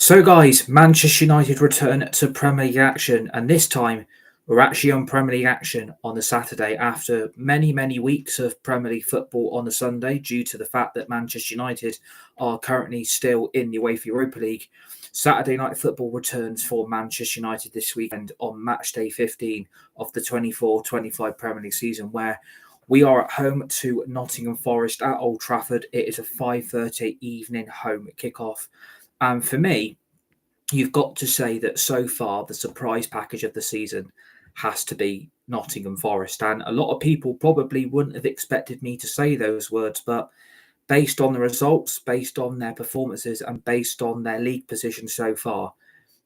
So, guys, Manchester United return to Premier League action, and this time we're actually on Premier League action on the Saturday after many weeks of Premier League football on the Sunday due to the fact that Manchester United are currently still in the UEFA Europa League. Saturday night football returns for Manchester United this weekend on match day 15 of the 24-25 Premier League season, where we are at home to Nottingham Forest at Old Trafford. It is a 5:30 evening home kickoff. And for me, you've got to say that so far the surprise package of the season has to be Nottingham Forest. And a lot of people probably wouldn't have expected me to say those words, but based on the results, based on their performances, and based on their league position so far,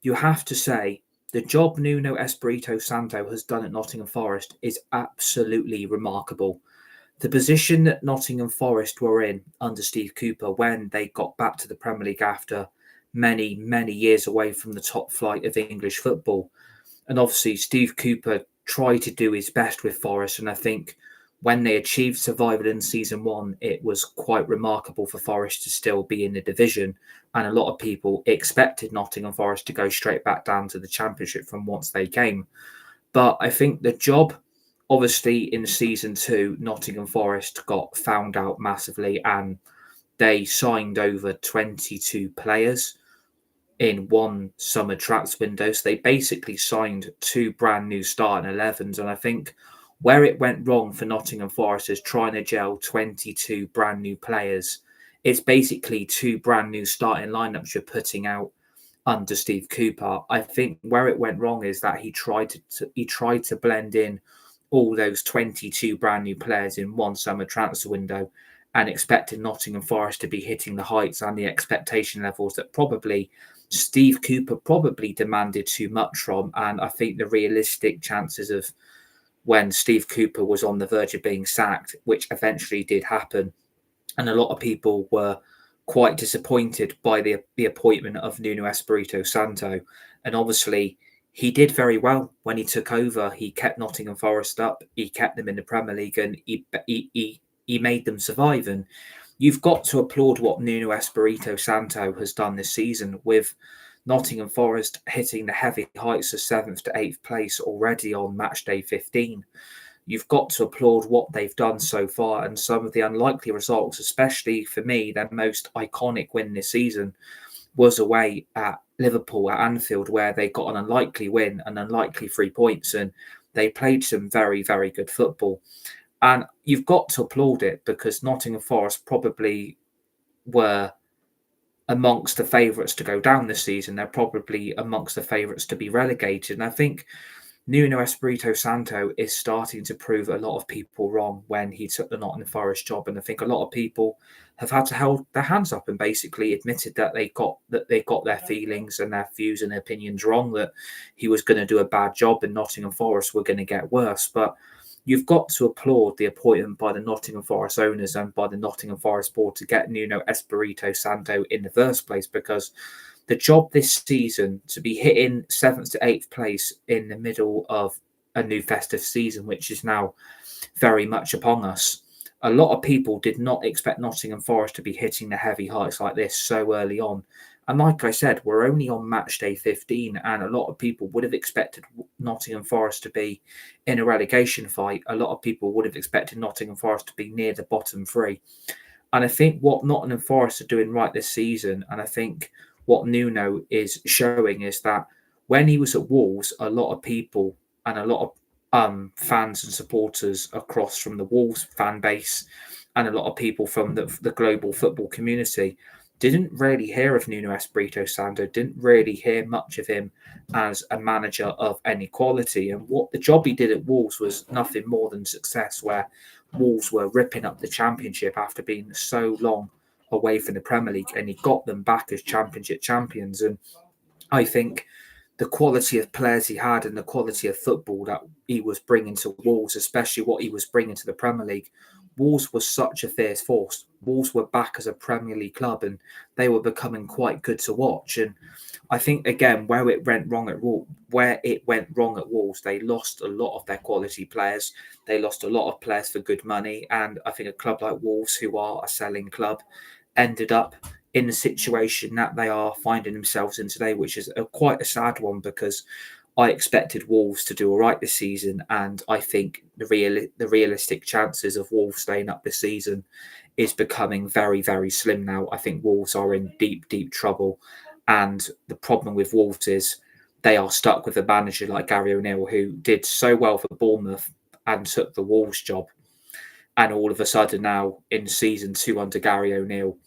you have to say the job Nuno Espirito Santo has done at Nottingham Forest is absolutely remarkable. The position that Nottingham Forest were in under Steve Cooper when they got back to the Premier League after many years away from the top flight of English football. And obviously, Steve Cooper tried to do his best with Forest. And I think when they achieved survival in season one, it was quite remarkable for Forest to still be in the division. And a lot of people expected Nottingham Forest to go straight back down to the Championship from once they came. But I think the job, obviously, in season two, Nottingham Forest got found out massively and they signed over 22 players in one summer transfer window. So they basically signed two brand new starting 11s. And I think where it went wrong for Nottingham Forest is trying to gel 22 brand new players. It's basically two brand new starting lineups you're putting out under Steve Cooper. I think where it went wrong is that he tried to blend in all those 22 brand new players in one summer transfer window and expected Nottingham Forest to be hitting the heights and the expectation levels that probably Steve Cooper probably demanded too much from. And I think the realistic chances of when Steve Cooper was on the verge of being sacked, which eventually did happen, and a lot of people were quite disappointed by the appointment of Nuno Espirito Santo. And obviously, he did very well when he took over. He kept Nottingham Forest up. He kept them in the Premier League, and he made them survive. And you've got to applaud what Nuno Espirito Santo has done this season with Nottingham Forest hitting the heavy heights of 7th to 8th place already on match day 15. You've got to applaud what they've done so far and some of the unlikely results, especially for me, their most iconic win this season was away at Liverpool at Anfield, where they got an unlikely win, an unlikely 3 points, and they played some very good football. And you've got to applaud it because Nottingham Forest probably were amongst the favourites to go down this season. They're probably amongst the favourites to be relegated. And I think Nuno Espirito Santo is starting to prove a lot of people wrong when he took the Nottingham Forest job. And I think a lot of people have had to hold their hands up and basically admitted that they got their feelings and their views and opinions wrong, that he was going to do a bad job and Nottingham Forest were going to get worse. But you've got to applaud the appointment by the Nottingham Forest owners and by the Nottingham Forest board to get Nuno Espirito Santo in the first place, because the job this season to be hitting 7th to 8th place in the middle of a new festive season, which is now very much upon us. A lot of people did not expect Nottingham Forest to be hitting the heavy heights like this so early on. And like I said, we're only on match day 15, and a lot of people would have expected Nottingham Forest to be in a relegation fight. A lot of people would have expected Nottingham Forest to be near the bottom three. And I think what Nottingham Forest are doing right this season, and I think what Nuno is showing, is that when he was at Wolves, a lot of people and a lot of fans and supporters across from the Wolves fan base and a lot of people from the global football community didn't really hear of Nuno Espirito Santo, didn't really hear much of him as a manager of any quality. And what the job he did at Wolves was nothing more than success, where Wolves were ripping up the Championship after being so long away from the Premier League, and he got them back as Championship champions. And I think the quality of players he had and the quality of football that he was bringing to Wolves, especially what he was bringing to the Premier League, Wolves was such a fierce force. Wolves were back as a Premier League club and they were becoming quite good to watch. And I think, again, where it went wrong at Wolves, they lost a lot of their quality players. They lost a lot of players for good money. And I think a club like Wolves, who are a selling club, ended up in the situation that they are finding themselves in today, which is quite a sad one, because I expected Wolves to do all right this season, and I think the realistic chances of Wolves staying up this season is becoming very, very slim now. I think Wolves are in deep, deep trouble, and the problem with Wolves is they are stuck with a manager like Gary O'Neill, who did so well for Bournemouth and took the Wolves job, and all of a sudden now in season 2 under Gary O'Neill,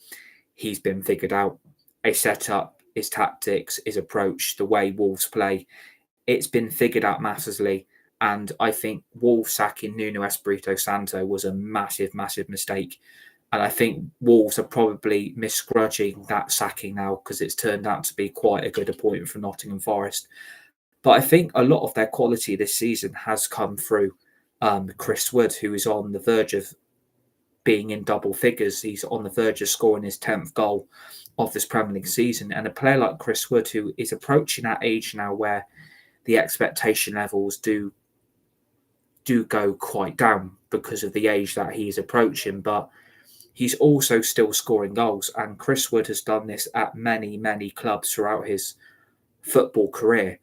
he's been figured out. A setup, his tactics, his approach, the way Wolves play, it's been figured out massively. And I think Wolves sacking Nuno Espirito Santo was a massive, massive mistake. And I think Wolves are probably misgrudging that sacking now, because it's turned out to be quite a good appointment for Nottingham Forest. But I think a lot of their quality this season has come through Chris Wood, who is on the verge of being in double figures. He's on the verge of scoring his 10th goal of this Premier League season. And a player like Chris Wood, who is approaching that age now where the expectation levels do go quite down because of the age that he is approaching, but he's also still scoring goals. And Chris Wood has done this at many, many clubs throughout his football career.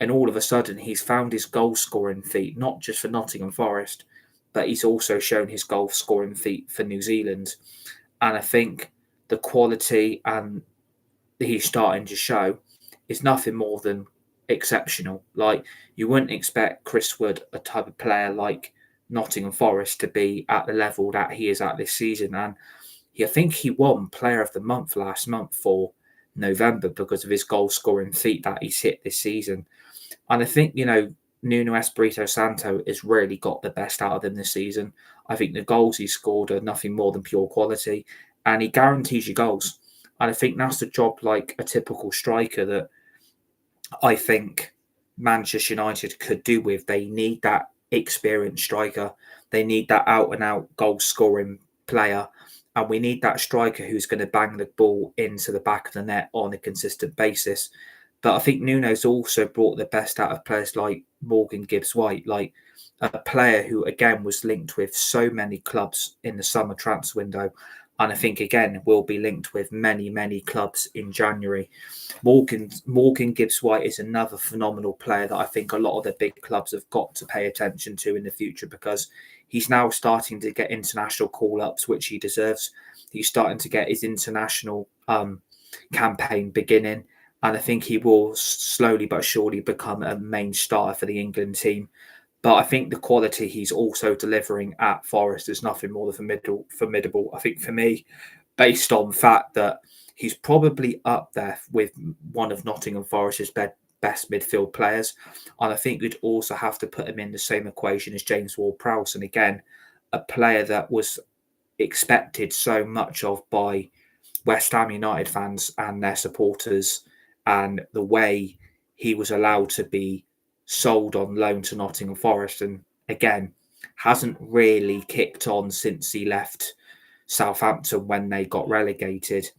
And all of a sudden, he's found his goal scoring feat, not just for Nottingham Forest, but he's also shown his goal scoring feat for New Zealand. And I think the quality and he's starting to show is nothing more than exceptional. Like, you wouldn't expect Chris Wood, a type of player like Nottingham Forest, to be at the level that he is at this season. And I think he won Player of the Month last month for November because of his goal scoring feat that he's hit this season. And I think, Nuno Espirito Santo has really got the best out of him this season. I think the goals he scored are nothing more than pure quality, and he guarantees you goals. And I think that's the job, like a typical striker, that I think Manchester United could do with. They need that experienced striker. They need that out-and-out goal-scoring player. And we need that striker who's going to bang the ball into the back of the net on a consistent basis. But I think Nuno's also brought the best out of players like Morgan Gibbs-White, like a player who, again, was linked with so many clubs in the summer transfer window. And I think, again, will be linked with many, many clubs in January. Morgan Gibbs-White is another phenomenal player that I think a lot of the big clubs have got to pay attention to in the future, because he's now starting to get international call-ups, which he deserves. He's starting to get his international campaign beginning. And I think he will slowly but surely become a main starter for the England team. But I think the quality he's also delivering at Forest is nothing more than formidable. I think for me, based on the fact that he's probably up there with one of Nottingham Forest's best midfield players. And I think you'd also have to put him in the same equation as James Ward-Prowse. And again, a player that was expected so much of by West Ham United fans and their supporters, and the way he was allowed to be sold on loan to Nottingham Forest, and again hasn't really kicked on since he left Southampton when they got relegated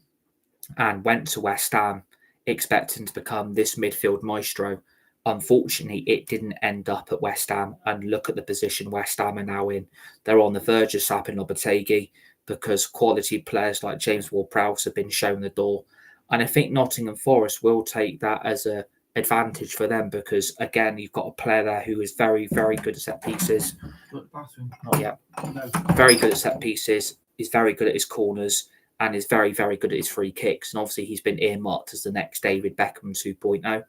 and went to West Ham expecting to become this midfield maestro. Unfortunately, it didn't end up at West Ham, and look at the position West Ham are now in. They're on the verge of sapping Lopetegui because quality players like James Ward-Prowse have been shown the door. And I think Nottingham Forest will take that as a advantage for them, because again, you've got a player there who is very, very good at set pieces. Not yet. Very good at set pieces. He's very good at his corners and is very, very good at his free kicks. And obviously, he's been earmarked as the next David Beckham 2.0.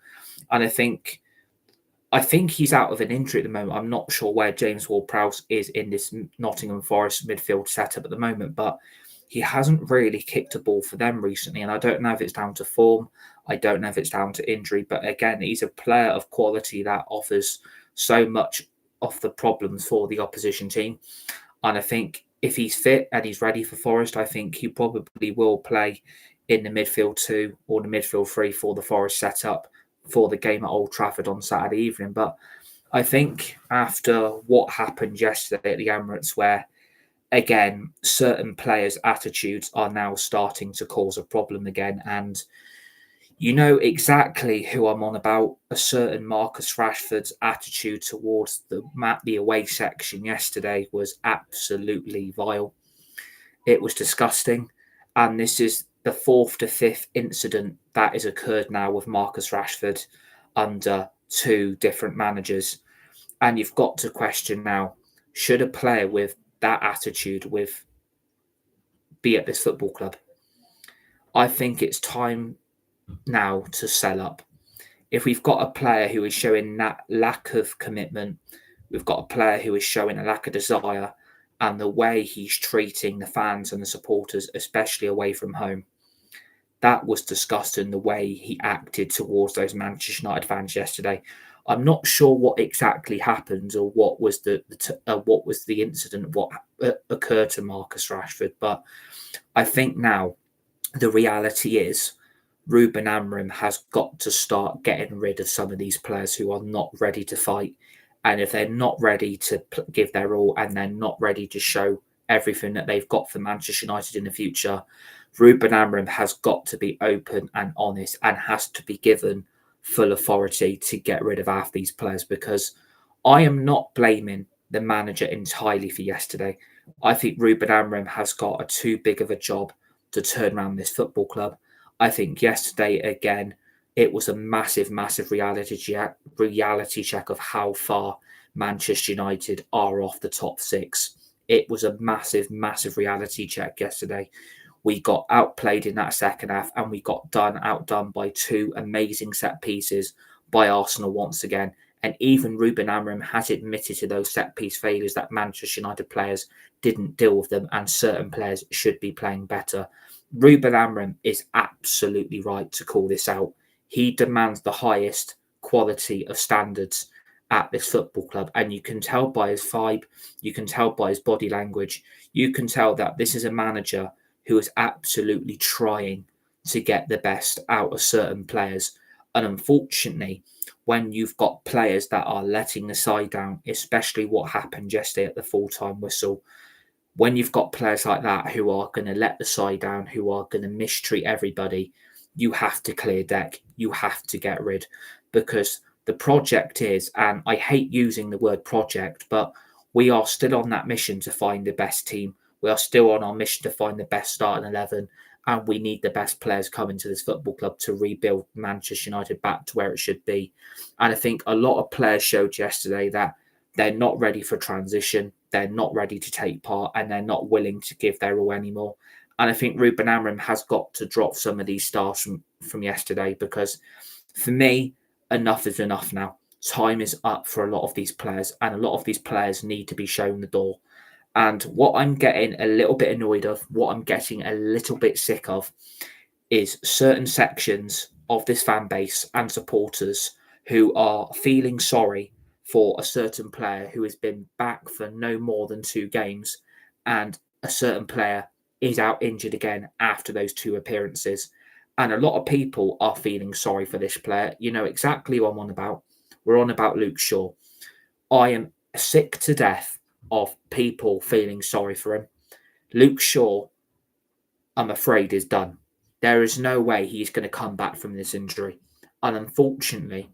And I think he's out of an injury at the moment. I'm not sure where James Ward-Prowse is in this Nottingham Forest midfield setup at the moment, but he hasn't really kicked a ball for them recently. And I don't know if it's down to form. I don't know if it's down to injury. But again, he's a player of quality that offers so much of the problems for the opposition team. And I think if he's fit and he's ready for Forest, I think he probably will play in the midfield 2 or the midfield 3 for the Forest setup for the game at Old Trafford on Saturday evening. But I think after what happened yesterday at the Emirates, where again, certain players' attitudes are now starting to cause a problem again. And you know exactly who I'm on about. A certain Marcus Rashford's attitude towards the away section yesterday was absolutely vile. It was disgusting. And this is the fourth to fifth incident that has occurred now with Marcus Rashford under two different managers. And you've got to question now, should a player with that attitude be at this football club? I think it's time now to sell up. If we've got a player who is showing that lack of commitment, we've got a player who is showing a lack of desire, and the way he's treating the fans and the supporters, especially away from home, that was disgusting. The way he acted towards those Manchester United fans yesterday. I'm not sure what exactly happened or what was the incident, what occurred to Marcus Rashford, but I think now the reality is Ruben Amorim has got to start getting rid of some of these players who are not ready to fight. And if they're not ready to give their all and they're not ready to show everything that they've got for Manchester United in the future, Ruben Amorim has got to be open and honest and has to be given full authority to get rid of half these players, because I am not blaming the manager entirely for yesterday. I think Ruben Amorim has got too big of a job to turn around this football club. I think yesterday, again, it was a massive, massive reality check of how far Manchester United are off the top six. It was a massive, massive reality check yesterday. We got outplayed in that second half and we got outdone by two amazing set pieces by Arsenal once again. And even Ruben Amorim has admitted to those set piece failures that Manchester United players didn't deal with them and certain players should be playing better. Ruben Amorim is absolutely right to call this out. He demands the highest quality of standards at this football club. And you can tell by his vibe, you can tell by his body language, you can tell that this is a manager who is absolutely trying to get the best out of certain players. And unfortunately, when you've got players that are letting the side down, especially what happened yesterday at the full-time whistle, when you've got players like that who are going to let the side down, who are going to mistreat everybody, you have to clear deck. You have to get rid, because the project is, and I hate using the word project, but we are still on that mission to find the best team. We are still on our mission to find the best starting 11, and we need the best players coming to this football club to rebuild Manchester United back to where it should be. And I think a lot of players showed yesterday that they're not ready for transition, they're not ready to take part, and they're not willing to give their all anymore. And I think Ruben Amorim has got to drop some of these stars from yesterday, because for me, enough is enough now. Time is up for a lot of these players, and a lot of these players need to be shown the door. And what I'm getting a little bit annoyed of, what I'm getting a little bit sick of, is certain sections of this fan base and supporters who are feeling sorry for a certain player who has been back for no more than 2 games, and a certain player is out injured again after those 2 appearances. And a lot of people are feeling sorry for this player. You know exactly what I'm on about. We're on about Luke Shaw. I am sick to death of people feeling sorry for him. Luke Shaw, I'm afraid, is done. There is no way he's going to come back from this injury. And unfortunately,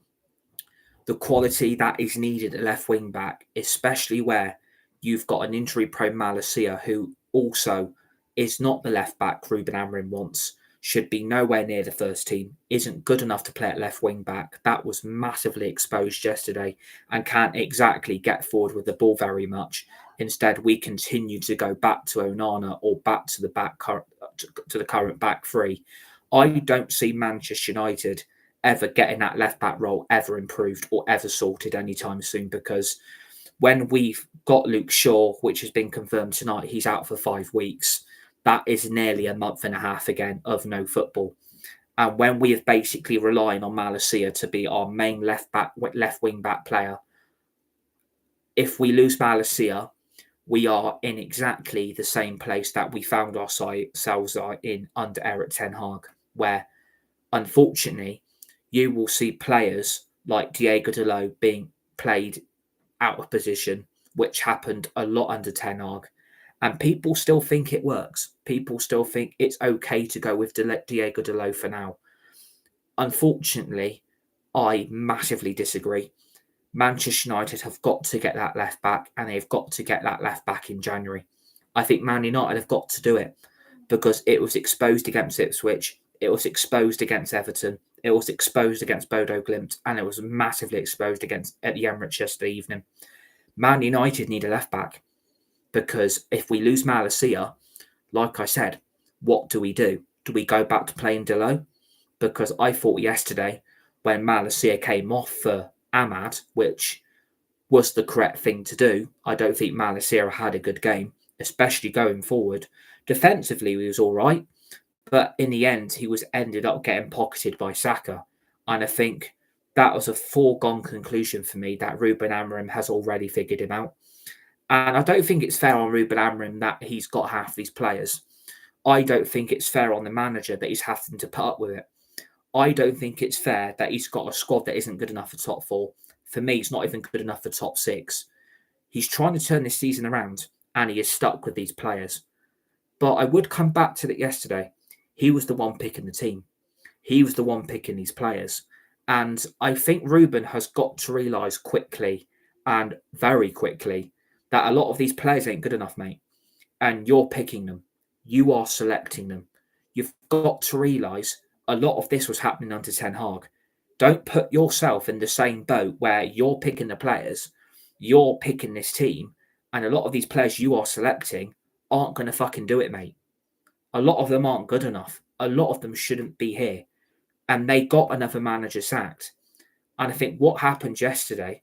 the quality that is needed at left wing back, especially where you've got an injury-prone Malacia, who also is not the left back Ruben Amorim wants, should be nowhere near the first team, isn't good enough to play at left wing back. That was massively exposed yesterday and can't exactly get forward with the ball very much. Instead, we continue to go back to Onana or back to the current back three. I don't see Manchester United ever getting that left back role ever improved or ever sorted anytime soon, because when we've got Luke Shaw, which has been confirmed tonight, he's out for 5 weeks. That is nearly a month and a half again of no football. And when we have basically relying on Malacia to be our main left wing back player, if we lose Malacia, we are in exactly the same place that we found ourselves in under Eric Ten Hag, where unfortunately you will see players like Diego Dalot being played out of position, which happened a lot under Ten Hag. And people still think it works. People still think it's okay to go with Diego Dalot for now. Unfortunately, I massively disagree. Manchester United have got to get that left back, and they've got to get that left back in January. I think Man United have got to do it. because it was exposed against Ipswich, it was exposed against Everton, it was exposed against Bodo Glimt, and it was massively exposed at the Emirates yesterday evening. Man United need a left back, because if we lose Malacia, like I said, what do? Do we go back to playing Delo? Because I thought yesterday, when Malacia came off for Ahmad, which was the correct thing to do, I don't think Malacia had a good game, especially going forward. Defensively, he was all right, but in the end, he ended up getting pocketed by Saka. And I think that was a foregone conclusion for me that Ruben Amorim has already figured him out. And I don't think it's fair on Ruben Amorim that he's got half these players. I don't think it's fair on the manager that he's having to put up with it. I don't think it's fair that he's got a squad that isn't good enough for top four. For me, it's not even good enough for top six. He's trying to turn this season around, and he is stuck with these players. But I would come back to that yesterday. He was the one picking the team. He was the one picking these players. And I think Ruben has got to realise quickly and very quickly that a lot of these players ain't good enough, mate. And you're picking them. You are selecting them. You've got to realise a lot of this was happening under Ten Hag. Don't put yourself in the same boat where you're picking the players, you're picking this team, and a lot of these players you are selecting aren't going to fucking do it, mate. A lot of them aren't good enough. A lot of them shouldn't be here. And they got another manager sacked. And I think what happened yesterday,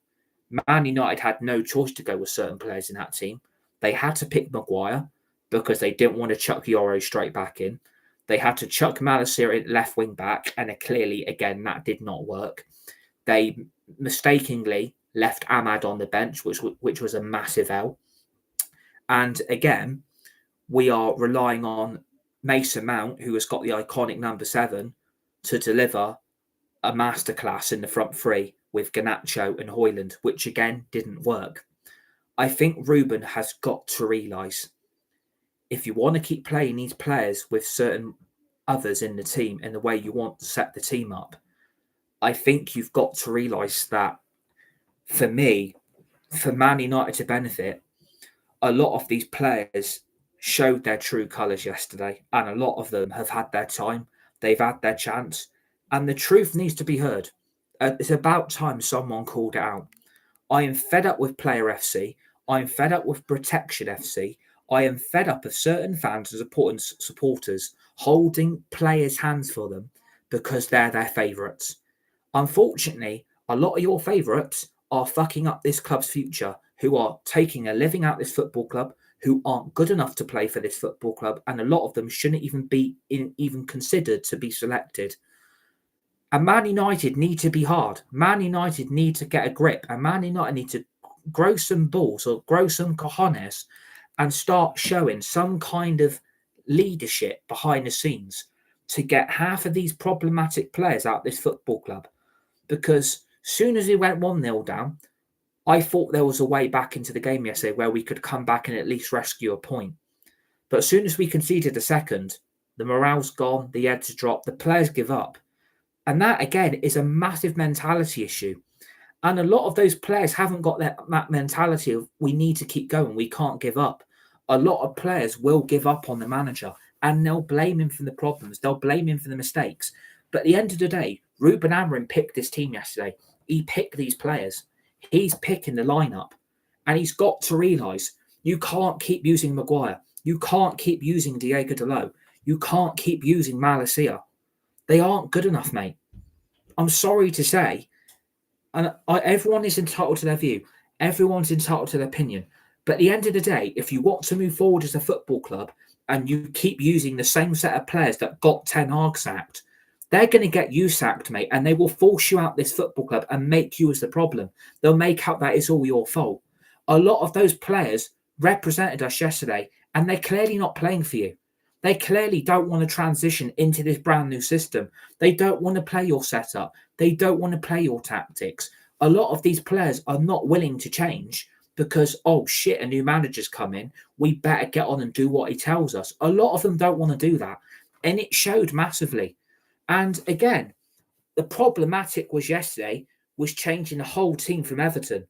Man United had no choice to go with certain players in that team. They had to pick Maguire because they didn't want to chuck Yoro straight back in. They had to chuck Malacia in left wing back, and clearly, again, that did not work. They mistakenly left Ahmad on the bench, which was a massive L. And again, we are relying on Mason Mount, who has got the iconic number 7, to deliver a masterclass in the front three with Garnacho and Højlund, which again didn't work. I think Ruben has got to realise, if you want to keep playing these players with certain others in the team in the way you want to set the team up, I think you've got to realise that, for me, for Man United to benefit, a lot of these players showed their true colours yesterday, and a lot of them have had their time, they've had their chance, and the truth needs to be heard. It's about time someone called it out. I am fed up with Player FC. I'm fed up with Protection FC. I am fed up of certain fans and supporters holding players' hands for them because they're their favourites. Unfortunately, a lot of your favourites are fucking up this club's future, who are taking a living out this football club, who aren't good enough to play for this football club, and a lot of them shouldn't even be even considered to be selected. And Man United need to be hard. Man United need to get a grip, and Man United need to grow some balls or grow some cojones and start showing some kind of leadership behind the scenes to get half of these problematic players out of this football club. Because soon as we went 1-0 down, I thought there was a way back into the game yesterday where we could come back and at least rescue a point. But as soon as we conceded a second, the morale's gone, the heads drop, the players give up. And that, again, is a massive mentality issue. And a lot of those players haven't got that mentality of, we need to keep going, we can't give up. A lot of players will give up on the manager, and they'll blame him for the problems. They'll blame him for the mistakes. But at the end of the day, Ruben Amorim picked this team yesterday. He picked these players. He's picking the lineup. And he's got to realise, you can't keep using Maguire. You can't keep using Diego Dalot. You can't keep using Malacia. They aren't good enough, mate. I'm sorry to say. And everyone is entitled to their view. Everyone's entitled to their opinion. But at the end of the day, if you want to move forward as a football club and you keep using the same set of players that got Ten Hag sacked, they're going to get you sacked, mate, and they will force you out this football club and make you as the problem. They'll make out that it's all your fault. A lot of those players represented us yesterday, and they're clearly not playing for you. They clearly don't want to transition into this brand new system. They don't want to play your setup. They don't want to play your tactics. A lot of these players are not willing to change because, oh shit, a new manager's come in. We better get on and do what he tells us. A lot of them don't want to do that. And it showed massively. And again, the problematic was yesterday was changing the whole team from Everton.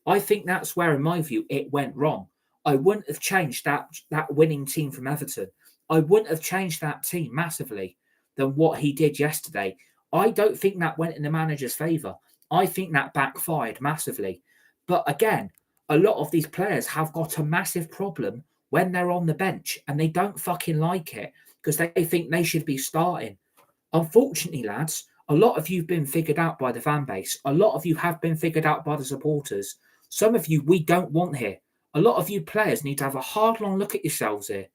I think that's where, in my view, it went wrong. I wouldn't have changed that winning team from Everton. I wouldn't have changed that team massively than what he did yesterday. I don't think that went in the manager's favour. I think that backfired massively. But again, a lot of these players have got a massive problem when they're on the bench and they don't fucking like it because they think they should be starting. Unfortunately, lads, a lot of you've been figured out by the fan base. A lot of you have been figured out by the supporters. Some of you we don't want here. A lot of you players need to have a hard, long look at yourselves here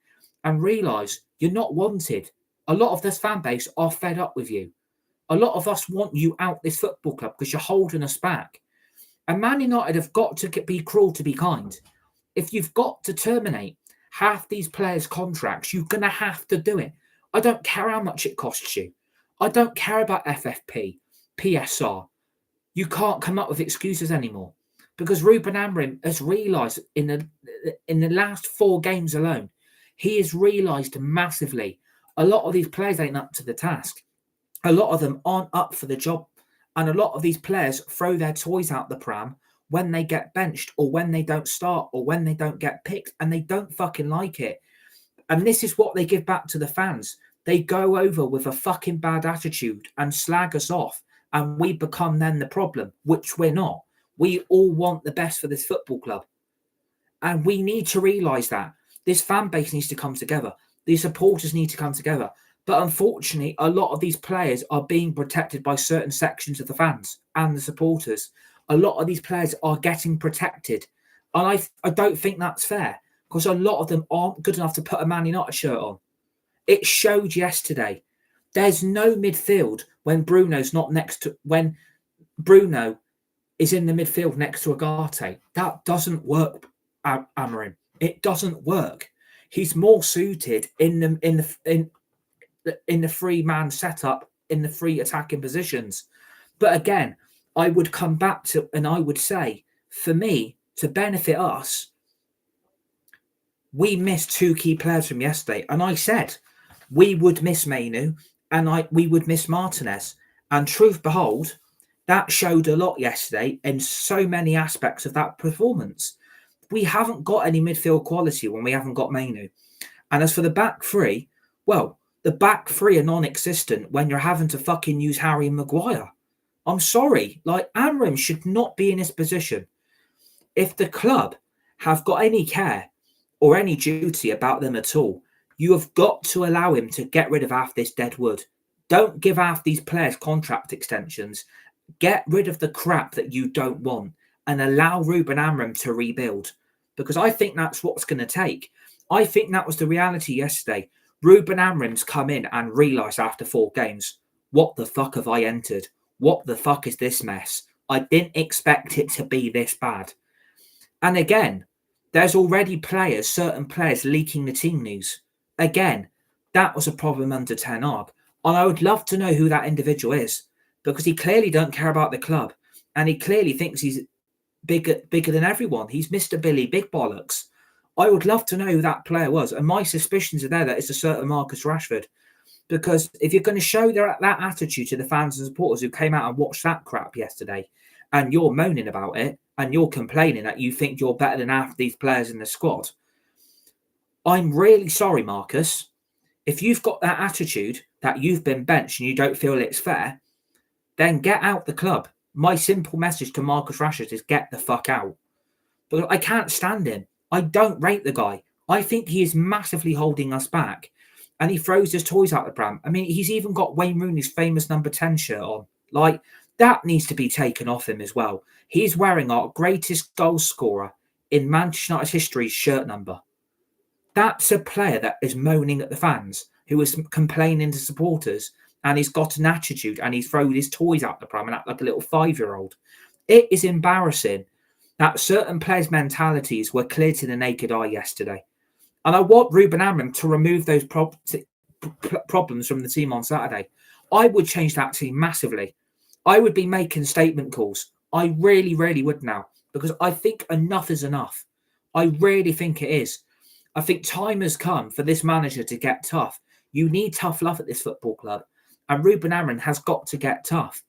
and realise you're not wanted. A lot of this fan base are fed up with you. A lot of us want you out this football club because you're holding us back. And Man United have got to be cruel to be kind. If you've got to terminate half these players' contracts, you're going to have to do it. I don't care how much it costs you. I don't care about FFP, PSR. You can't come up with excuses anymore because Ruben Amorim has realised in the last 4 games alone, he has realised massively a lot of these players ain't up to the task. A lot of them aren't up for the job. And a lot of these players throw their toys out the pram when they get benched or when they don't start or when they don't get picked and they don't fucking like it. And this is what they give back to the fans. They go over with a fucking bad attitude and slag us off. And we become then the problem, which we're not. We all want the best for this football club. And we need to realise that. This fan base needs to come together. These supporters need to come together. But unfortunately, a lot of these players are being protected by certain sections of the fans and the supporters. A lot of these players are getting protected. And I don't think that's fair because a lot of them aren't good enough to put a Man United shirt on. It showed yesterday. There's no midfield when Bruno's not next to... When Bruno is in the midfield next to Agate. That doesn't work, Amorim. It doesn't work. He's more suited in the 3-man setup, in the 3 attacking positions. But again, I would come back to, and I would say, for me, to benefit us, we missed 2 key players from yesterday. And I said we would miss Mainu and we would miss Martinez. And truth behold, that showed a lot yesterday in so many aspects of that performance. We haven't got any midfield quality when we haven't got Mainu. And as for the back 3, well, the back 3 are non-existent when you're having to fucking use Harry Maguire. I'm sorry. Like, Amorim should not be in this position. If the club have got any care or any duty about them at all, you have got to allow him to get rid of half this dead wood. Don't give half these players contract extensions. Get rid of the crap that you don't want and allow Ruben Amorim to rebuild. Because I think that's what's going to take. I think that was the reality yesterday. Ruben Amorim's come in and realised after 4 games, what the fuck have I entered? What the fuck is this mess? I didn't expect it to be this bad. And again, there's already certain players leaking the team news. Again, that was a problem under Ten Hag. And I would love to know who that individual is because he clearly don't care about the club and he clearly thinks he's bigger than everyone. He's Mr. Billy Big Bollocks. I would love to know who that player was. And my suspicions are there that it's a certain Marcus Rashford. Because if you're going to show that attitude to the fans and supporters who came out and watched that crap yesterday, and you're moaning about it, and you're complaining that you think you're better than half these players in the squad, I'm really sorry, Marcus. If you've got that attitude that you've been benched and you don't feel it's fair, then get out the club. My simple message to Marcus Rashford is get the fuck out. But I can't stand him. I don't rate the guy. I think he is massively holding us back. And he throws his toys out the pram. I mean, he's even got Wayne Rooney's famous number 10 shirt on. Like, that needs to be taken off him as well. He's wearing our greatest goal scorer in Manchester United's history's shirt number. That's a player that is moaning at the fans, who is complaining to supporters, and he's got an attitude, and he's thrown his toys out the pram and act like a little 5-year-old. It is embarrassing that certain players' mentalities were clear to the naked eye yesterday. And I want Ruben Amorim to remove those problems from the team on Saturday. I would change that team massively. I would be making statement calls. I really, really would now. Because I think enough is enough. I really think it is. I think time has come for this manager to get tough. You need tough love at this football club. And Ruben Amorim has got to get tough.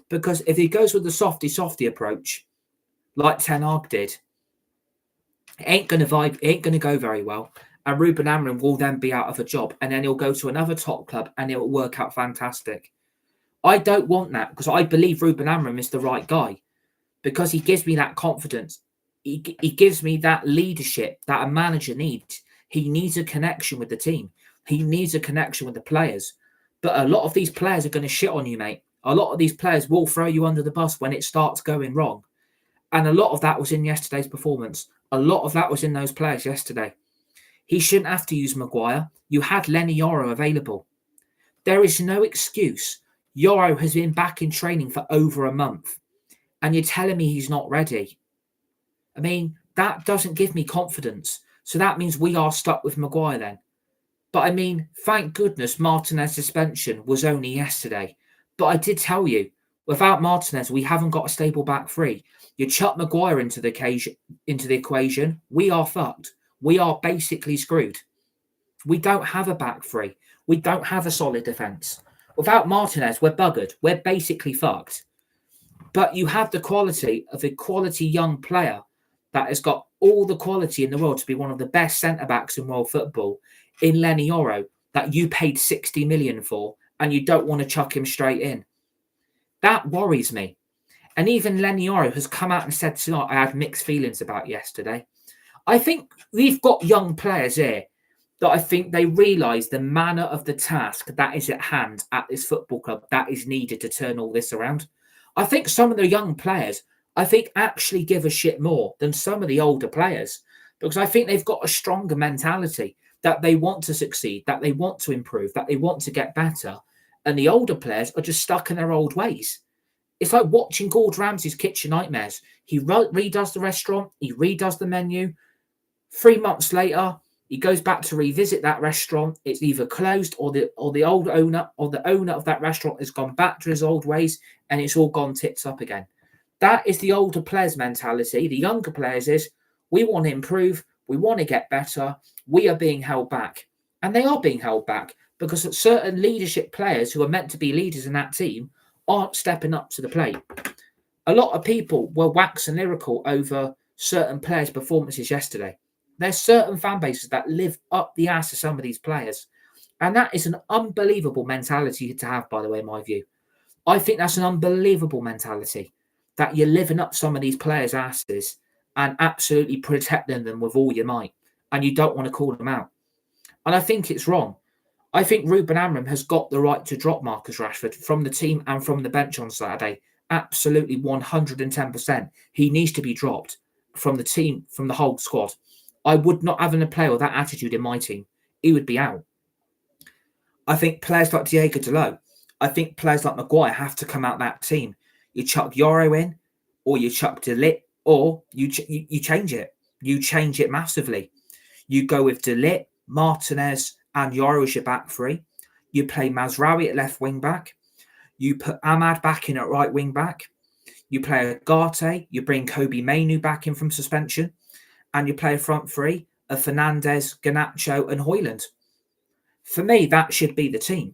Because if he goes with the softy approach, like Ten Hag did, it ain't going to go very well. and Ruben Amorim will then be out of a job, and then he'll go to another top club and it will work out fantastic. I don't want that, because I believe Ruben Amorim is the right guy, because he gives me that confidence. He gives me that leadership that a manager needs. He needs a connection with the team. He needs a connection with the players. But a lot of these players are going to shit on you, mate. A lot of these players will throw you under the bus when it starts going wrong. And a lot of that was in yesterday's performance. A lot of that was in those players yesterday. He shouldn't have to use Maguire. You had Lenny Yoro available. There is no excuse. Yoro has been back in training for over a month, and you're telling me he's not ready. I mean, that doesn't give me confidence. So that means we are stuck with Maguire then. But I mean, thank goodness Martinez's suspension was only yesterday. But I did tell you, without Martinez, we haven't got a stable back three. You chuck Maguire into the equation, we are fucked. We are basically screwed. We don't have a back three. We don't have a solid defence. Without Martinez, we're buggered. We're basically fucked. But you have the quality of a quality young player that has got all the quality in the world to be one of the best centre-backs in world football in Lenny Yoro, that you paid 60 million for, and you don't want to chuck him straight in. That worries me. And even Lenny Yoro has come out and said tonight, I had mixed feelings about yesterday. I think we've got young players here that I think they realise the manner of the task that is at hand at this football club that is needed to turn all this around. I think some of the young players, I think, actually give a shit more than some of the older players, because I think they've got a stronger mentality that they want to succeed, that they want to improve, that they want to get better. And the older players are just stuck in their old ways. It's like watching Gordon Ramsay's Kitchen Nightmares. He redoes the restaurant, he redoes the menu. 3 months later, he goes back to revisit that restaurant. It's either closed or the old owner or the owner of that restaurant has gone back to his old ways, and it's all gone tits up again. That is the older players' mentality. The younger players is, we want to improve, we want to get better, we are being held back. And they are being held back because certain leadership players who are meant to be leaders in that team aren't stepping up to the plate. A lot of people were waxing lyrical over certain players' performances yesterday. There's certain fan bases that live up the ass of some of these players. And that is an unbelievable mentality to have, by the way, in my view. I think that's an unbelievable mentality, that you're living up some of these players' asses and absolutely protecting them with all your might, and you don't want to call them out. And I think it's wrong. I think Ruben Amorim has got the right to drop Marcus Rashford from the team and from the bench on Saturday. Absolutely 110%. He needs to be dropped from the team, from the whole squad. I would not have a player with that attitude in my team. He would be out. I think players like Diego Dalot, I think players like Maguire have to come out that team. You chuck Yoro in, or you chuck De Ligt, or you change it. You change it massively. You go with De Ligt, Martinez, and Yoro as your back three. You play Mazraoui at left wing back. You put Ahmad back in at right wing back. You play Ugarte. You bring Kobe Mainoo back in from suspension. And you play a front three of Fernandes, Garnacho, and Højlund. For me, that should be the team,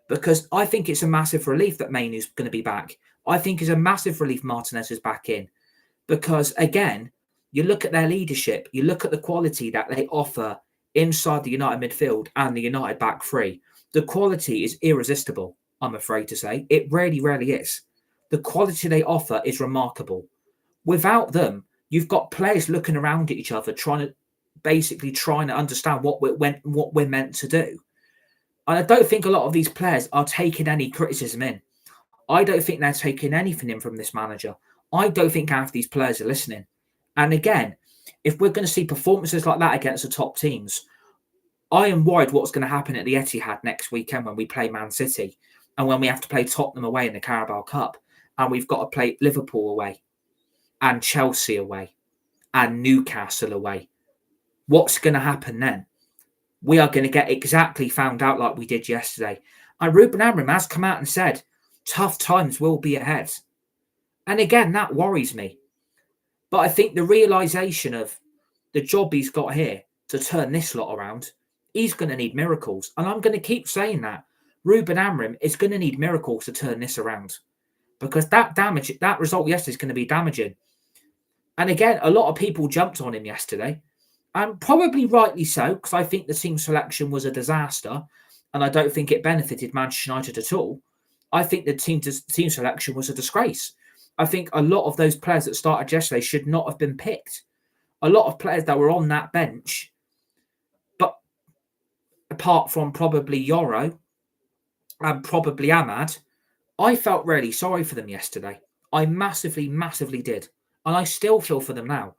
because I think it's a massive relief that Mainoo's going to be back. I think it's a massive relief Martinez is back in, because, again, you look at their leadership, you look at the quality that they offer inside the United midfield and the United back three. The quality is irresistible, I'm afraid to say. It really, really is. The quality they offer is remarkable. Without them, you've got players looking around at each other, trying to understand what we're meant to do. And I don't think a lot of these players are taking any criticism in. I don't think they're taking anything in from this manager. I don't think half these players are listening. And again, if we're going to see performances like that against the top teams, I am worried what's going to happen at the Etihad next weekend when we play Man City and when we have to play Tottenham away in the Carabao Cup, and we've got to play Liverpool away and Chelsea away and Newcastle away. What's going to happen then? We are going to get exactly found out like we did yesterday. And Ruben Amorim has come out and said, tough times will be ahead. And again, that worries me. But I think the realisation of the job he's got here to turn this lot around, he's going to need miracles. And I'm going to keep saying that. Ruben Amorim is going to need miracles to turn this around. Because that result yesterday is going to be damaging. And again, a lot of people jumped on him yesterday. And probably rightly so, because I think the team selection was a disaster, and I don't think it benefited Manchester United at all. I think the team selection was a disgrace. I think a lot of those players that started yesterday should not have been picked. A lot of players that were on that bench, but apart from probably Yoro and probably Ahmad, I felt really sorry for them yesterday. I massively, massively did. And I still feel for them now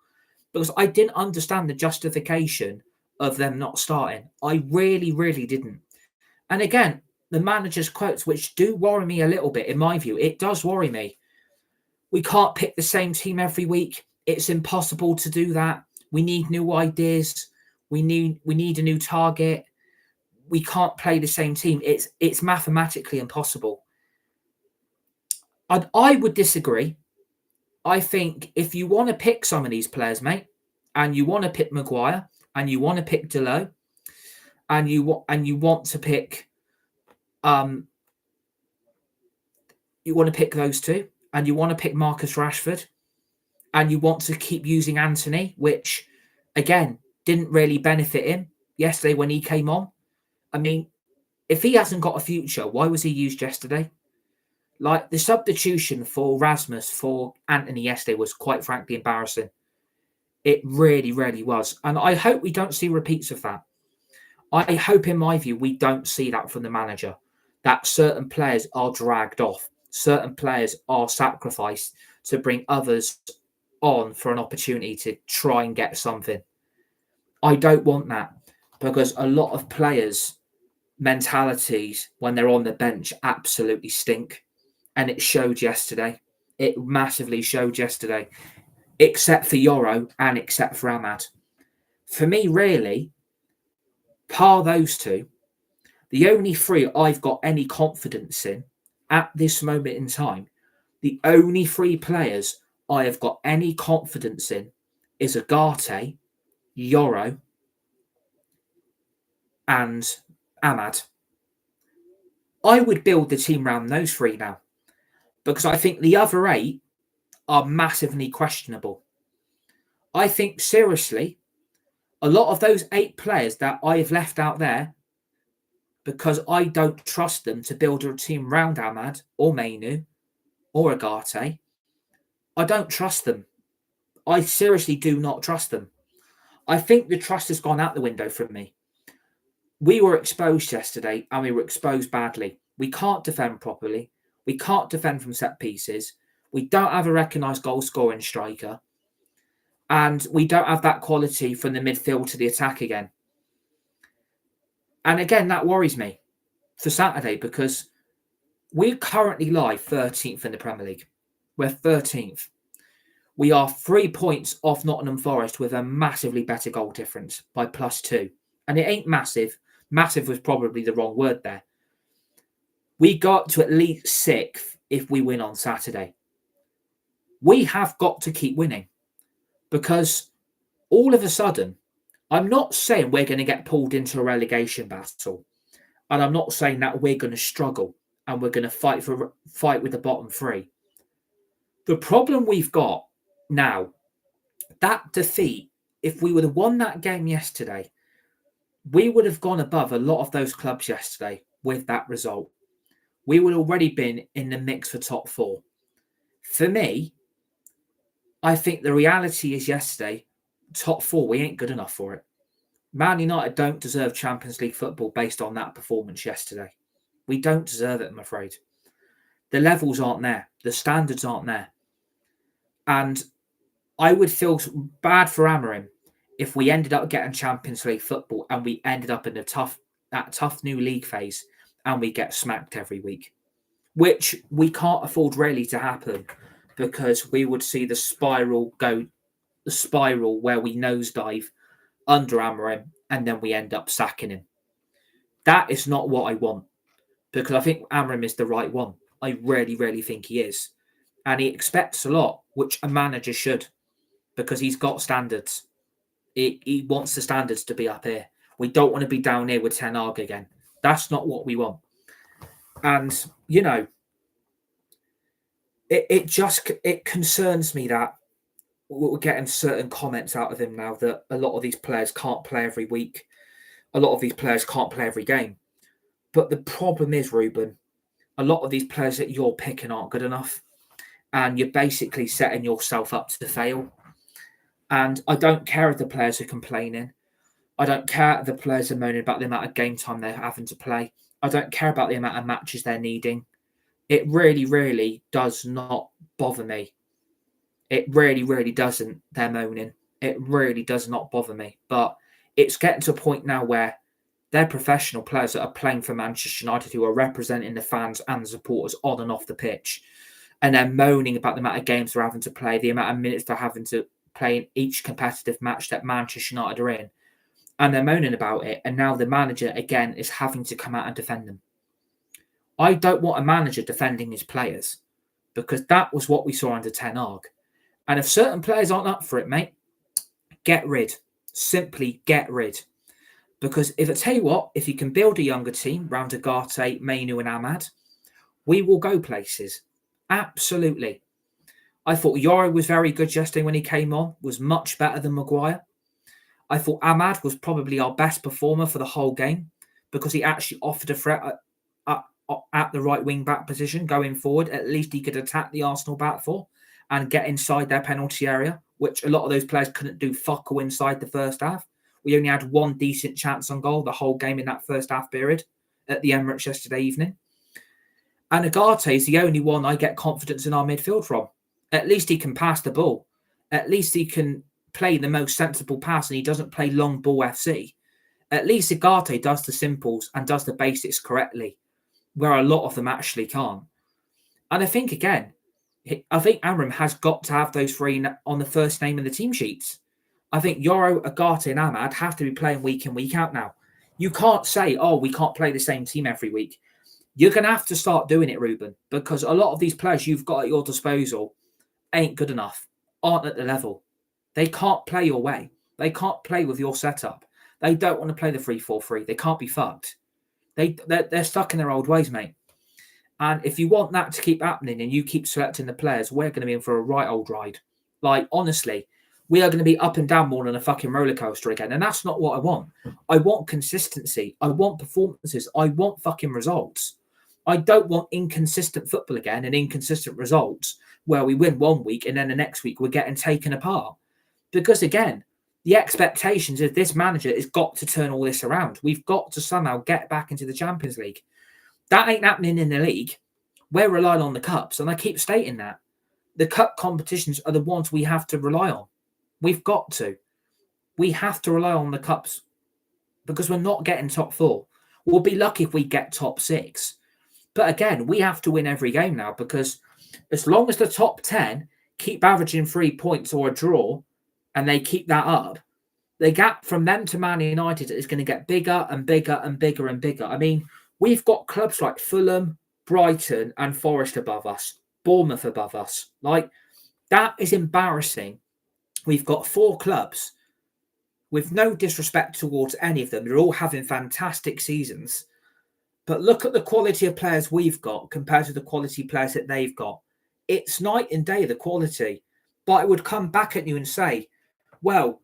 because I didn't understand the justification of them not starting. I really, really didn't. And again, the manager's quotes, which do worry me a little bit, in my view, it does worry me. We can't pick the same team every week. It's impossible to do that. We need new ideas. We need a new target. We can't play the same team. It's mathematically impossible. I would disagree. I think if you want to pick some of these players, mate, and you want to pick Maguire, and you want to pick Delo, and you want to pick you want to pick those two, and you want to pick Marcus Rashford, and you want to keep using Anthony, which again didn't really benefit him yesterday when he came on. I mean, if he hasn't got a future, why was he used yesterday? Like the substitution for Rasmus for Anthony yesterday was quite frankly embarrassing. It really, really was. And I hope we don't see repeats of that. I hope, in my view, we don't see that from the manager, that certain players are dragged off, certain players are sacrificed to bring others on for an opportunity to try and get something. I don't want that because a lot of players' mentalities when they're on the bench absolutely stink. And it showed yesterday. It massively showed yesterday, except for Yoro and except for Ahmad. For me, really, par those two, the only three I've got any confidence in at this moment in time, the only three players I have got any confidence in is Agate, Yoro, and Ahmad. I would build the team around those three now because I think the other eight are massively questionable. I think, seriously, a lot of those 8 players that I have left out there because I don't trust them to build a team around Ahmad or Mainu or Agate, I don't trust them. I seriously do not trust them. I think the trust has gone out the window from me. We were exposed yesterday and we were exposed badly. We can't defend properly. We can't defend from set pieces. We don't have a recognised goal scoring striker. And we don't have that quality from the midfield to the attack again. And again, that worries me for Saturday because we currently lie 13th in the Premier League. We're 13th. We are 3 points off Nottingham Forest with a massively better goal difference by +2. And it ain't massive. Massive was probably the wrong word there. We got to at least 6th if we win on Saturday. We have got to keep winning because all of a sudden, I'm not saying we're going to get pulled into a relegation battle. And I'm not saying that we're going to struggle and we're going to fight with the bottom 3. The problem we've got now, that defeat, if we would have won that game yesterday, we would have gone above a lot of those clubs yesterday with that result. We would already been in the mix for top 4. For me, I think the reality is yesterday, top 4, we ain't good enough for it. Man United don't deserve Champions League football based on that performance yesterday. We don't deserve it, I'm afraid. The levels aren't there. The standards aren't there. And I would feel bad for Amorim if we ended up getting Champions League football and we ended up in that tough new league phase and we get smacked every week, which we can't afford really to happen because we would see the spiral where we nosedive under Amorim and then we end up sacking him. That is not what I want because I think Amorim is the right one. I really, really think he is. And he expects a lot, which a manager should, because he's got standards. He wants the standards to be up here. We don't want to be down here with Ten Hag again. That's not what we want. And, you know, it concerns me that we're getting certain comments out of him now that a lot of these players can't play every week. A lot of these players can't play every game. But the problem is, Ruben, a lot of these players that you're picking aren't good enough. And you're basically setting yourself up to fail. And I don't care if the players are complaining. I don't care if the players are moaning about the amount of game time they're having to play. I don't care about the amount of matches they're needing. It really, really does not bother me. It really, really doesn't. They're moaning. It really does not bother me. But it's getting to a point now where they're professional players that are playing for Manchester United who are representing the fans and the supporters on and off the pitch. And they're moaning about the amount of games they're having to play, the amount of minutes they're having to play in each competitive match that Manchester United are in. And they're moaning about it. And now the manager, again, is having to come out and defend them. I don't want a manager defending his players because that was what we saw under Ten Hag. And if certain players aren't up for it, mate, get rid. Simply get rid. Because if I tell you what, if you can build a younger team around Agate, Mainu and Ahmad, we will go places. Absolutely. I thought Yoro was very good yesterday when he came on, was much better than Maguire. I thought Ahmad was probably our best performer for the whole game because he actually offered a threat at the right wing back position going forward. At least he could attack the Arsenal back four and get inside their penalty area, which a lot of those players couldn't do fuck all inside the first half. We only had one decent chance on goal the whole game in that first half period at the Emirates yesterday evening. And Agate is the only one I get confidence in our midfield from. At least he can pass the ball. At least he can play the most sensible pass and he doesn't play long ball FC. At least Agate does the simples and does the basics correctly, where a lot of them actually can't. And I think, again, Amram has got to have those three on the first name in the team sheets. I think Yoro, Agate and Ahmad have to be playing week in, week out now. You can't say, oh, we can't play the same team every week. You're going to have to start doing it, Ruben, because a lot of these players you've got at your disposal ain't good enough, aren't at the level. They can't play your way. They can't play with your setup. They don't want to play the 3-4-3. They can't be fucked. They're stuck in their old ways, mate. And if you want that to keep happening and you keep selecting the players, we're going to be in for a right old ride. Like, honestly, we are going to be up and down more than a fucking roller coaster again. And that's not what I want. I want consistency. I want performances. I want fucking results. I don't want inconsistent football again and inconsistent results where we win one week and then the next week we're getting taken apart. Because again, the expectations of this manager has got to turn all this around. We've got to somehow get back into the Champions League. That ain't happening in the league. We're relying on the cups, and I keep stating that. The cup competitions are the ones we have to rely on. We've got to. We have to rely on the cups because we're not getting top four. We'll be lucky if we get top six. But again, we have to win every game now because as long as the top 10 keep averaging 3 points or a draw and they keep that up, the gap from them to Man United is going to get bigger and bigger and bigger and bigger. I mean, we've got clubs like Fulham, Brighton and Forest above us, Bournemouth above us. Like, that is embarrassing. We've got 4 clubs with no disrespect towards any of them. They're all having fantastic seasons. But look at the quality of players we've got compared to the quality players that they've got. It's night and day, the quality. But I would come back at you and say, well,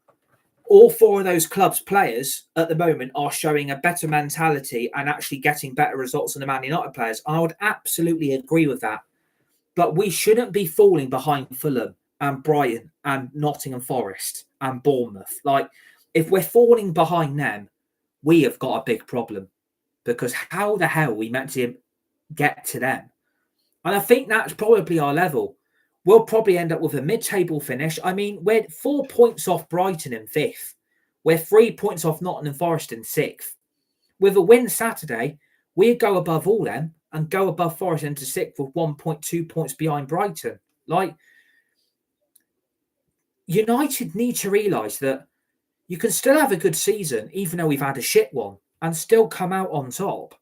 all 4 of those clubs' players at the moment are showing a better mentality and actually getting better results than the Man United players. I would absolutely agree with that. But we shouldn't be falling behind Fulham and Brighton and Nottingham Forest and Bournemouth. Like, if we're falling behind them, we have got a big problem. Because how the hell are we meant to get to them? And I think that's probably our level. We'll probably end up with a mid-table finish. I mean, we're 4 points off Brighton in 5th. We're 3 points off Nottingham Forest in 6th. With a win Saturday, we go above all them and go above Forest into 6th with 1.2 points behind Brighton. Like, United need to realise that you can still have a good season, even though we've had a shit one, and still come out on top.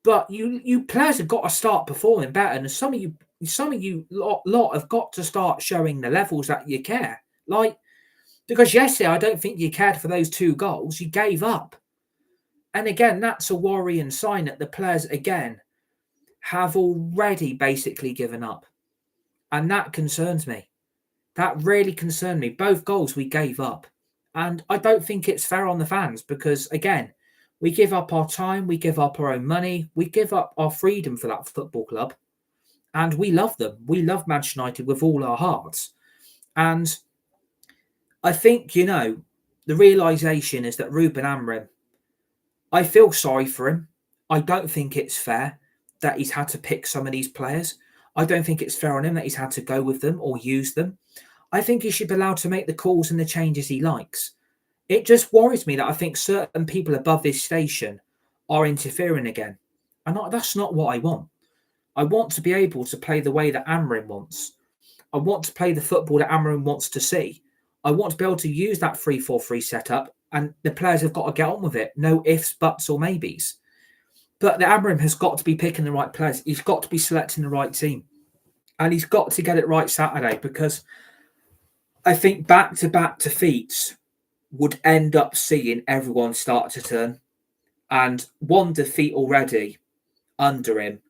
But you players have got to start performing better. And some of you lot have got to start showing the levels that you care. Like, because yesterday, I don't think you cared for those 2 goals. You gave up. And again, that's a worrying sign that the players, again, have already basically given up. And that concerns me. That really concerned me. Both goals we gave up. And I don't think it's fair on the fans because, again, we give up our time, we give up our own money, we give up our freedom for that football club. And we love them. We love Manchester United with all our hearts. And I think, the realisation is that Ruben Amorim, I feel sorry for him. I don't think it's fair that he's had to pick some of these players. I don't think it's fair on him that he's had to go with them or use them. I think he should be allowed to make the calls and the changes he likes. It just worries me that I think certain people above this station are interfering again. And that's not what I want. I want to be able to play the way that Amorim wants. I want to play the football that Amorim wants to see. I want to be able to use that 3-4-3 setup, and the players have got to get on with it. No ifs, buts, or maybes. But the Amorim has got to be picking the right players. He's got to be selecting the right team. And he's got to get it right Saturday, because I think back-to-back defeats would end up seeing everyone start to turn. And one defeat already under him,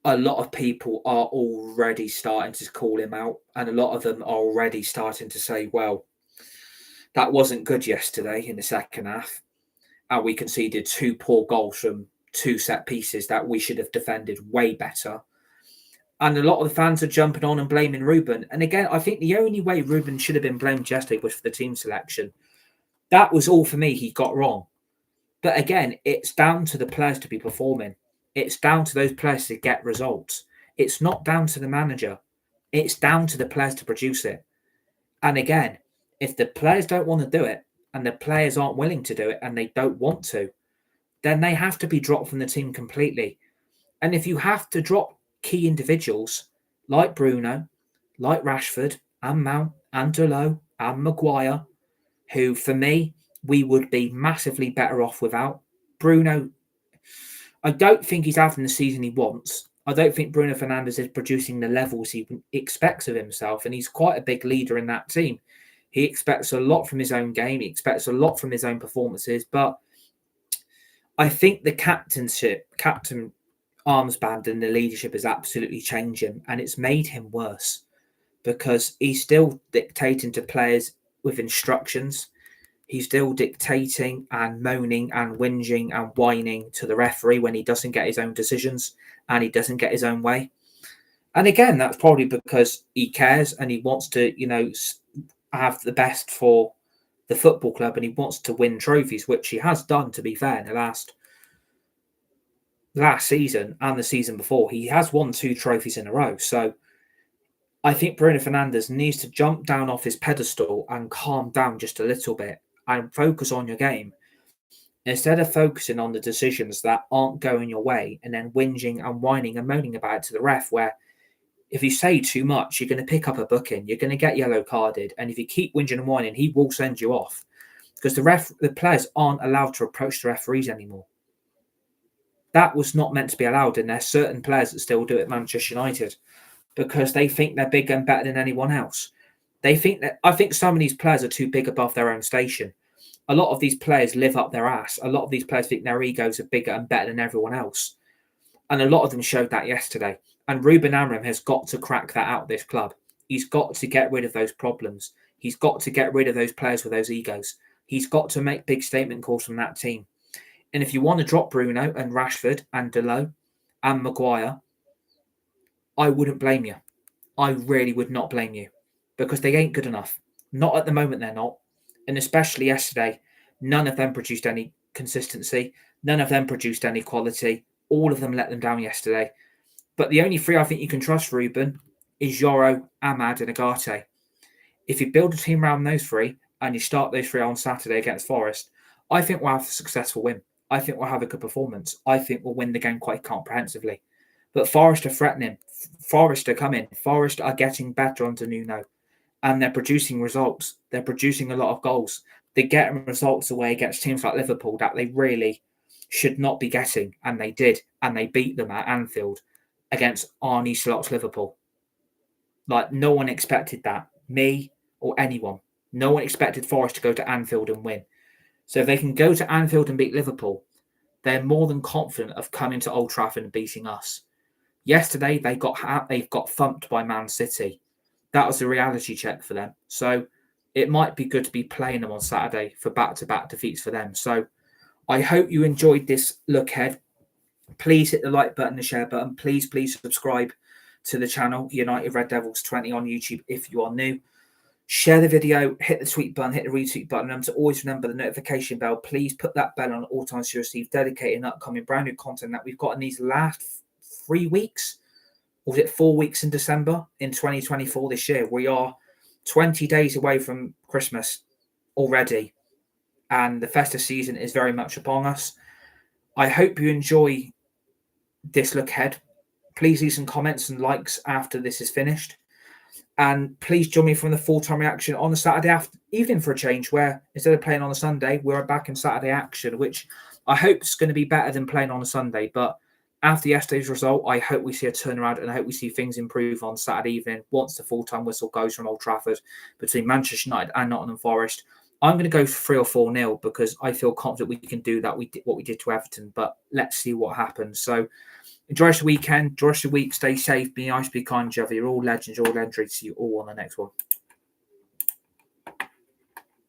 a lot of people are already starting to call him out. And a lot of them are already starting to say, well, that wasn't good yesterday in the second half. And we conceded 2 poor goals from 2 set pieces that we should have defended way better. And a lot of the fans are jumping on and blaming Ruben. And again, I think the only way Ruben should have been blamed yesterday was for the team selection. That was all for me he got wrong. But again, it's down to the players to be performing. It's down to those players to get results. It's not down to the manager. It's down to the players to produce it. And again, if the players don't want to do it, and the players aren't willing to do it, and they don't want to, then they have to be dropped from the team completely. And if you have to drop key individuals like Bruno, like Rashford, and Mount, and Delot, and Maguire, who, for me, we would be massively better off without. Bruno, I don't think he's having the season he wants. I don't think Bruno Fernandes is producing the levels he expects of himself, and he's quite a big leader in that team. He expects a lot from his own game. He expects a lot from his own performances, but I think the captain armband and the leadership is absolutely changing, and it's made him worse because he's still dictating to players with instructions. He's still dictating and moaning and whinging and whining to the referee when he doesn't get his own decisions and he doesn't get his own way. And again, that's probably because he cares and he wants to, have the best for the football club and he wants to win trophies, which he has done, to be fair, in the last season and the season before. He has won 2 trophies in a row. So I think Bruno Fernandes needs to jump down off his pedestal and calm down just a little bit and focus on your game instead of focusing on the decisions that aren't going your way and then whinging and whining and moaning about it to the ref, where if you say too much, you're going to pick up a booking, you're going to get yellow carded, and if you keep whinging and whining, he will send you off because the players aren't allowed to approach the referees anymore. That was not meant to be allowed, and there's certain players that still do it at Manchester United because they think they're bigger and better than anyone else. I think some of these players are too big above their own station. A lot of these players live up their ass. A lot of these players think their egos are bigger and better than everyone else. And a lot of them showed that yesterday. And Ruben Amorim has got to crack that out of this club. He's got to get rid of those problems. He's got to get rid of those players with those egos. He's got to make big statement calls from that team. And if you want to drop Bruno and Rashford and Delot and Maguire, I wouldn't blame you. I really would not blame you because they ain't good enough. Not at the moment, they're not. And especially yesterday, none of them produced any consistency. None of them produced any quality. All of them let them down yesterday. But the only 3 I think you can trust, Ruben, is Yoro, Ahmad and Agate. If you build a team around those 3 and you start those 3 on Saturday against Forest, I think we'll have a successful win. I think we'll have a good performance. I think we'll win the game quite comprehensively. But Forest are threatening. Forest are coming. Forest are getting better under Nuno. And they're producing results. They're producing a lot of goals. They're getting results away against teams like Liverpool that they really should not be getting. And they did. And they beat them at Anfield against Arne Slot's Liverpool. Like, no one expected that. Me or anyone. No one expected Forest to go to Anfield and win. So if they can go to Anfield and beat Liverpool, they're more than confident of coming to Old Trafford and beating us. Yesterday, they got thumped by Man City. that was a reality check for them. So it might be good to be playing them on Saturday for back-to-back defeats for them. So I hope you enjoyed this look ahead. Please hit the like button, the share button. Please subscribe to the channel, United Red Devils 20 on YouTube if you are new. Share the video, hit the tweet button, hit the retweet button. And to always remember the notification bell, please put that bell on all times to receive dedicated and upcoming brand new content that we've got in these last 3 weeks. Or was it 4 weeks in December in 2024 this year? We are 20 days away from Christmas already. And the festive season is very much upon us. I hope you enjoy this look ahead. Please leave some comments and likes after this is finished. And please join me from the full-time reaction on the Saturday evening for a change, where instead of playing on a Sunday, we're back in Saturday action, which I hope is going to be better than playing on a Sunday. But after yesterday's result, I hope we see a turnaround and I hope we see things improve on Saturday evening once the full-time whistle goes from Old Trafford between Manchester United and Nottingham Forest. I'm going to go for 3 or 4-0 because I feel confident we can do that. We did what we did to Everton, but let's see what happens. So enjoy the weekend, enjoy the week, stay safe, be nice, be kind to each other. You're all legends, you're all legendary. See you all on the next one.